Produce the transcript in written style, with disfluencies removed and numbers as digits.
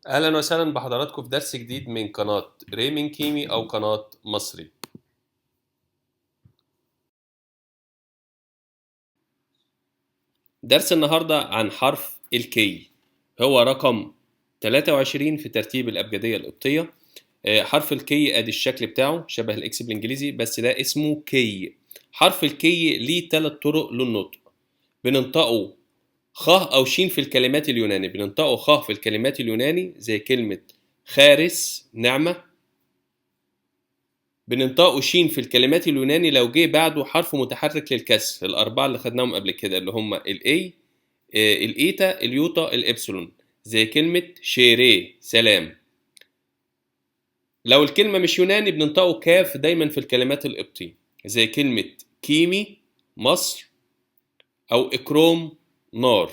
أهلا وسهلا بحضراتكم في درس جديد من قناة ريمين كيمي أو قناة مصري. درس النهاردة عن حرف الكي، هو رقم 23 في ترتيب الأبجدية القبطية. حرف الكي ادي الشكل بتاعه شبه الاكس بالانجليزي، بس ده اسمه كي. حرف الكي ليه 3 طرق للنطق. بننطقه خ او شين في الكلمات اليوناني، بننطقه خ في الكلمات اليوناني زي كلمة خارس نعمة. بننطقه شين في الكلمات اليوناني لو جه بعده حرف متحرك للكسر، الأربعة اللي خدناهم قبل كده اللي هم الاي، الايتا، اليوتا، الابسلون، زي كلمة شيري سلام. لو الكلمة مش يوناني بننطقه كاف دايما في الكلمات القبطي، زي كلمة كيمي مصر، أو إكروم نار.